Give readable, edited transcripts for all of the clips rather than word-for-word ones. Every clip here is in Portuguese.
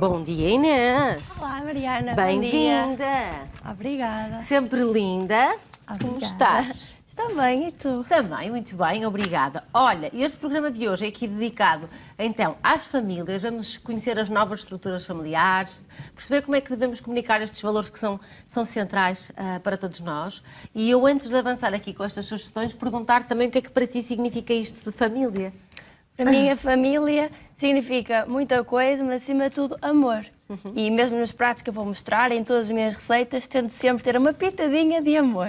Bom dia, Inês. Olá, Mariana. Bem-vinda. Obrigada. Sempre linda. Como estás? Estou bem, e tu? Também, muito bem, obrigada. Olha, este programa de hoje é aqui dedicado, então, às famílias. Vamos conhecer as novas estruturas familiares, perceber como é que devemos comunicar estes valores que são centrais para todos nós. E eu, antes de avançar aqui com estas sugestões, perguntar também o que é que para ti significa isto de família. Para mim, a família significa muita coisa, mas acima de tudo, amor. E mesmo nos pratos que eu vou mostrar, em todas as minhas receitas, tento sempre ter uma pitadinha de amor.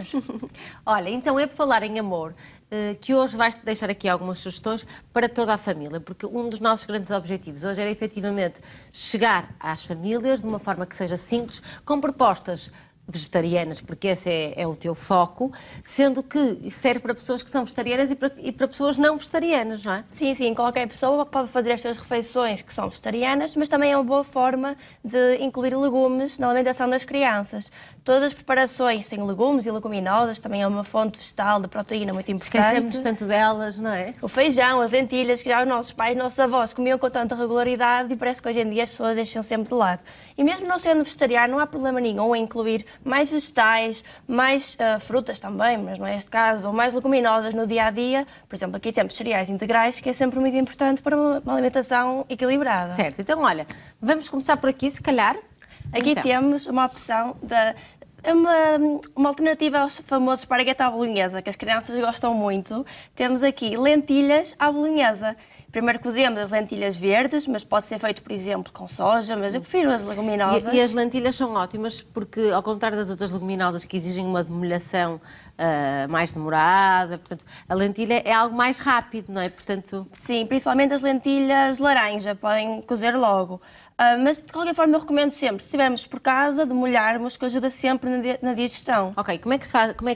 Olha, então é por falar em amor que hoje vais deixar aqui algumas sugestões para toda a família, porque um dos nossos grandes objetivos hoje era efetivamente chegar às famílias de uma forma que seja simples, com propostas vegetarianas, porque esse é o teu foco, sendo que serve para pessoas que são vegetarianas e para pessoas não vegetarianas, não é? Sim, sim, qualquer pessoa pode fazer estas refeições que são vegetarianas, mas também é uma boa forma de incluir legumes na alimentação das crianças. Todas as preparações têm legumes e leguminosas, também é uma fonte vegetal de proteína muito importante. Esquecemos tanto delas, não é? O feijão, as lentilhas, que já os nossos pais, nossos avós comiam com tanta regularidade e parece que hoje em dia as pessoas deixam sempre de lado. E mesmo não sendo vegetariano, não há problema nenhum em incluir mais vegetais, mais frutas também, mas não é este caso, ou mais leguminosas no dia-a-dia. Por exemplo, aqui temos cereais integrais, que é sempre muito importante para uma alimentação equilibrada. Certo, então olha, vamos começar por aqui, se calhar. Aqui então temos uma opção uma alternativa ao famoso esparguete à bolonhesa, que as crianças gostam muito. Temos aqui lentilhas à bolonhesa. Primeiro cozemos as lentilhas verdes, mas pode ser feito, por exemplo, com soja, mas eu prefiro as leguminosas. E as lentilhas são ótimas porque, ao contrário das outras leguminosas que exigem uma demolhação mais demorada, portanto, a lentilha é algo mais rápido, não é? Portanto... Sim, principalmente as lentilhas laranja, podem cozer logo. Mas, de qualquer forma, eu recomendo sempre, se estivermos por casa, demolharmos, que ajuda sempre na digestão. Ok, como é que se faz, como é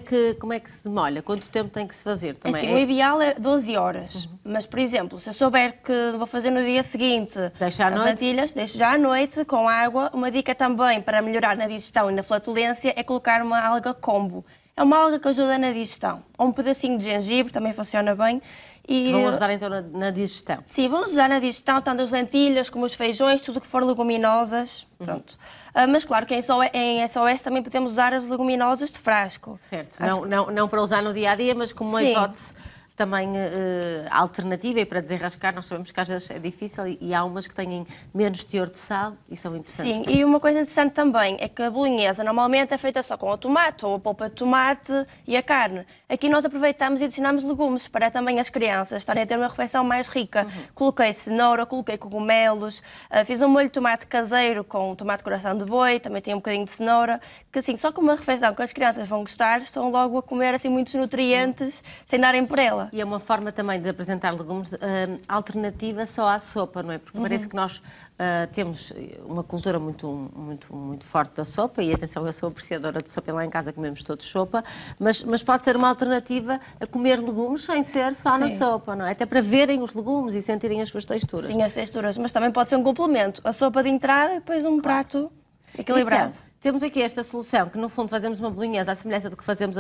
que se demolha? Quanto tempo tem que se fazer também? Assim, o ideal é 12 horas. Mas, por exemplo, se eu souber que vou fazer no dia seguinte as lentilhas, deixo já à noite com água. Uma dica também para melhorar na digestão e na flatulência é colocar uma alga kombu. É uma alga que ajuda na digestão. Ou um pedacinho de gengibre, também funciona bem. E vão ajudar então na digestão? Sim, vão ajudar na digestão, tanto as lentilhas como os feijões, tudo que for leguminosas. Pronto. Mas claro que em SOS também podemos usar as leguminosas de frasco. Certo, não para usar no dia-a-dia, mas como uma hipótese também alternativa e para desenrascar. Nós sabemos que às vezes é difícil e há umas que têm menos teor de sal e são interessantes. Sim, também. E uma coisa interessante também é que a bolonhesa normalmente é feita só com o tomate ou a polpa de tomate e a carne. Aqui nós aproveitamos e adicionamos legumes para também as crianças estarem a ter uma refeição mais rica. Coloquei cenoura, coloquei cogumelos, fiz um molho de tomate caseiro com tomate coração de boi, também tem um bocadinho de cenoura, que assim, só com uma refeição que as crianças vão gostar, estão logo a comer assim muitos nutrientes sem darem por ela. E é uma forma também de apresentar legumes alternativa só à sopa, não é? Porque parece que nós temos uma cultura muito forte da sopa, e atenção, eu sou apreciadora de sopa, e lá em casa comemos todos sopa, mas pode ser uma alternativa a comer legumes sem ser só na sopa, não é? Até para verem os legumes e sentirem as suas texturas. Sim, as texturas, mas também pode ser um complemento. A sopa de entrada e depois um prato equilibrado. Então, temos aqui esta solução, que no fundo fazemos uma bolonhesa à semelhança do que fazemos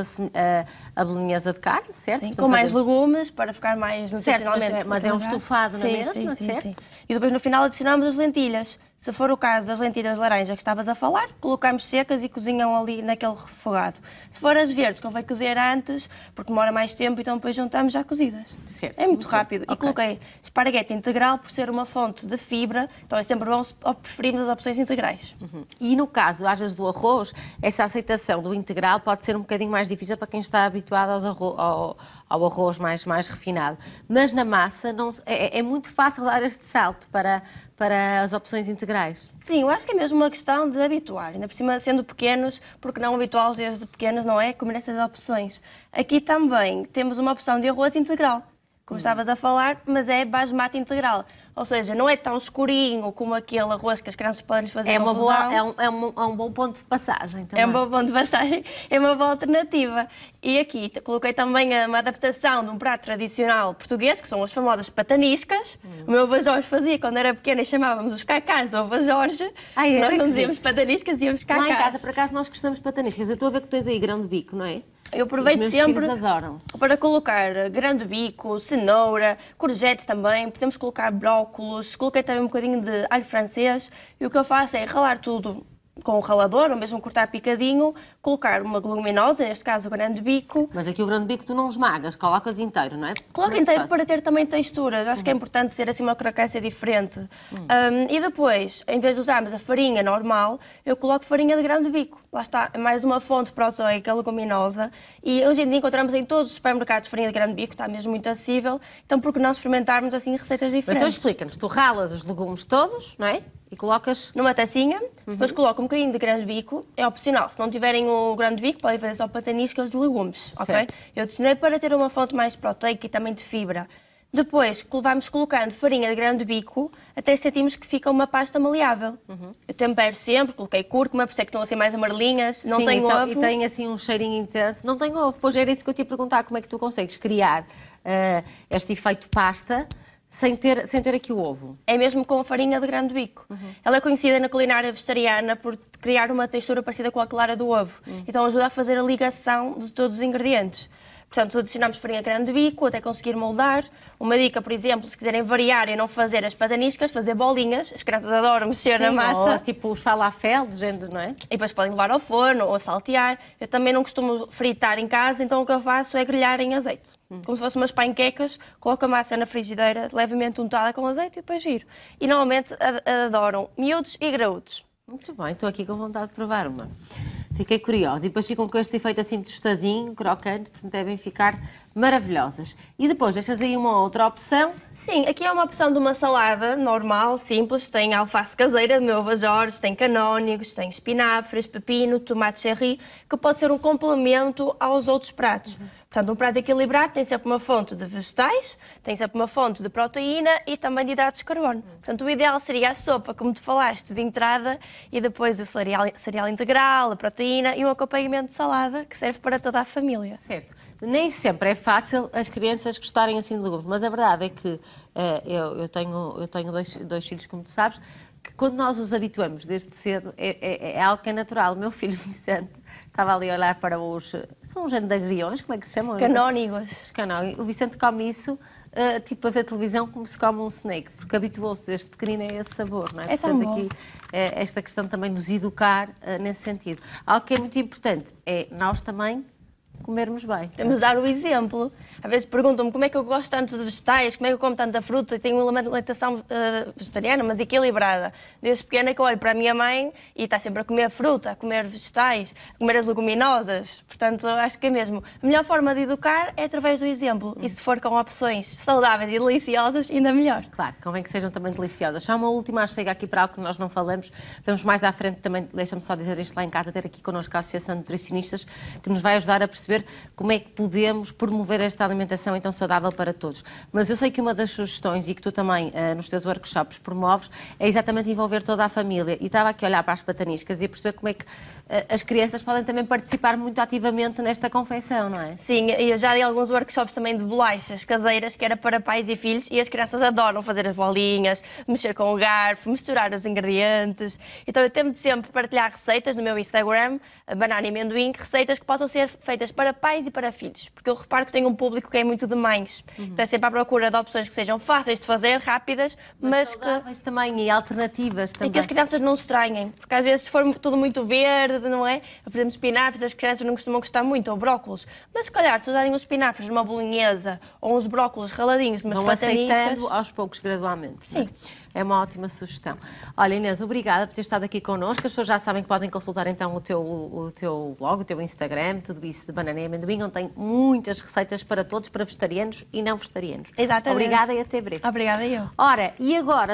a bolonhesa de carne, certo? Sim, Portanto, com mais legumes, para ficar mais nutricionalmente. Certo, mas é um estofado na mesma, certo? Sim. E depois no final adicionamos as lentilhas. Se for o caso das lentilhas laranja que estavas a falar, colocamos secas e cozinham ali naquele refogado. Se for as verdes, convém cozer antes, porque demora mais tempo, então depois juntamos já cozidas. Certo. É muito rápido. E coloquei esparguete integral por ser uma fonte de fibra, então é sempre bom preferirmos as opções integrais. E no caso, às vezes, do arroz, essa aceitação do integral pode ser um bocadinho mais difícil para quem está habituado ao arroz mais refinado. Mas na massa é muito fácil dar este salto para as opções integrais. Sim, eu acho que é mesmo uma questão de habituar. Ainda por cima, sendo pequenos, porque não habituá-los desde pequenos, não é? Comer essas opções. Aqui também temos uma opção de arroz integral, como estavas a falar, mas é basmati integral. Ou seja, não é tão escurinho como aquele arroz que as crianças podem fazer confusão. É um bom ponto de passagem também. É um bom ponto de passagem, é uma boa alternativa. E aqui coloquei também uma adaptação de um prato tradicional português, que são as famosas pataniscas. O meu avô Jorge fazia quando era pequena e chamávamos os cacás do avô Jorge. Nós não dizíamos pataniscas, íamos cacás. Lá em casa, por acaso, nós gostamos de pataniscas. Eu estou a ver que tens aí grão de bico, não é? Eu aproveito Os meus sempre filhos adoram. para colocar grande bico, cenoura, courgette também, podemos colocar brócolos, coloquei também um bocadinho de alho francês e o que eu faço é ralar tudo com o ralador, ou mesmo cortar picadinho, colocar uma leguminosa, neste caso o grande bico. Mas aqui o grande bico tu não esmagas, colocas inteiro, não é? Coloca inteiro para ter também textura. Eu acho que é importante ter assim uma crocância diferente. E depois, em vez de usarmos a farinha normal, eu coloco farinha de grão de bico. Lá está, é mais uma fonte proteica, leguminosa. E hoje em dia encontramos em todos os supermercados farinha de grão de bico, está mesmo muito acessível. Então, por que não experimentarmos assim receitas Mas diferentes? então explica-nos, tu ralas os legumes todos, não é? E colocas... Numa tacinha, depois coloco um bocadinho de grão de bico, é opcional. Se não tiverem o grão de bico, podem fazer só pataniscas de legumes, ok? Certo. Eu adicionei para ter uma fonte mais proteica e também de fibra. Depois, vamos colocando farinha de grão de bico até sentimos que fica uma pasta maleável. Eu tempero sempre, coloquei cúrcuma, por isso é que estão assim mais amarelinhas, não Sim, tem então, ovo. e tem assim um cheirinho intenso. Não tem ovo, pois era isso que eu te ia perguntar, como é que tu consegues criar este efeito pasta sem ter aqui o ovo? É mesmo com a farinha de grão de bico. Ela é conhecida na culinária vegetariana por criar uma textura parecida com a clara do ovo. Então ajuda a fazer a ligação de todos os ingredientes. Portanto, adicionamos farinha de grão de bico até conseguir moldar. Uma dica, por exemplo, se quiserem variar e não fazer as pataniscas, fazer bolinhas. As crianças adoram mexer na massa. Ou tipo os falafel, do género, não é? E depois podem levar ao forno ou saltear. Eu também não costumo fritar em casa, então o que eu faço é grelhar em azeite. Como se fossem umas panquecas, coloco a massa na frigideira, levemente untada com azeite e depois giro. E normalmente adoram miúdos e graúdos. Muito bem, estou aqui com vontade de provar uma. Fiquei curiosa. E depois ficam com este efeito assim tostadinho, crocante, portanto devem ficar maravilhosas. E depois deixas aí uma outra opção. Sim, aqui é uma opção de uma salada normal, simples. Tem alface caseira, meu Jorge, tem canónigos, tem espinafres, pepino, tomate cherry, que pode ser um complemento aos outros pratos. Portanto, um prato equilibrado tem sempre uma fonte de vegetais, tem sempre uma fonte de proteína e também de hidratos de carbono. Portanto, o ideal seria a sopa, como tu falaste, de entrada e depois o cereal integral, a proteína e um acompanhamento de salada que serve para toda a família. Certo. Nem sempre é fácil as crianças gostarem assim de legumes, mas a verdade é que eu tenho dois filhos, como tu sabes, que quando nós os habituamos desde cedo é algo que é natural. O meu filho Vicente estava ali a olhar para são um género de agriões, como é que se chamam? Canónigos. Os canónigos. O Vicente come isso tipo a ver televisão como se come um snake, porque habituou-se desde pequenino a esse sabor, não é? É tão Portanto, bom. aqui esta questão também de nos educar nesse sentido. Algo que é muito importante é nós também comermos bem. Temos de dar o exemplo. Às vezes perguntam-me como é que eu gosto tanto de vegetais, como é que eu como tanta fruta e tenho uma alimentação vegetariana, mas equilibrada. Desde pequena que eu olho para a minha mãe e está sempre a comer fruta, a comer vegetais, a comer as leguminosas. Portanto, acho que é mesmo. A melhor forma de educar é através do exemplo. E se for com opções saudáveis e deliciosas, ainda melhor. Claro, convém que sejam também deliciosas. Só uma última, acho que chega aqui para algo que nós não falamos. Vamos mais à frente também, deixa-me só dizer isto lá em casa, ter aqui connosco a Associação de Nutricionistas, que nos vai ajudar a perceber como é que podemos promover esta alimentação então saudável para todos. Mas eu sei que uma das sugestões, e que tu também nos teus workshops promoves, é exatamente envolver toda a família. E estava aqui a olhar para as pataniscas e a perceber como é que as crianças podem também participar muito ativamente nesta confecção, não é? Sim, eu já dei alguns workshops também de bolachas caseiras, que era para pais e filhos, e as crianças adoram fazer as bolinhas, mexer com o garfo, misturar os ingredientes. Então eu tento sempre partilhar receitas no meu Instagram, Banana e Amendoim, receitas que possam ser feitas para pais e para filhos, porque eu reparo que tenho um público que é muito de mães, que é sempre à procura de opções que sejam fáceis de fazer, rápidas, mas saudáveis também e alternativas também. e que as crianças não se estranhem, porque às vezes se for tudo muito verde, não é? Por exemplo, espinafres, as crianças não costumam gostar muito, ou brócolos, mas se calhar se usarem os espinafres numa bolinhesa ou uns brócolos raladinhos, umas Vão pataniscas... aceitando aos poucos, gradualmente. Sim. É uma ótima sugestão. Olha, Inês, obrigada por ter estado aqui connosco. As pessoas já sabem que podem consultar então o teu blog, o teu Instagram, tudo isso de Banana e Amendoim, onde tem muitas receitas para todos, para vegetarianos e não vegetarianos. Exatamente. Obrigada e até breve. Obrigada eu. Ora, e agora...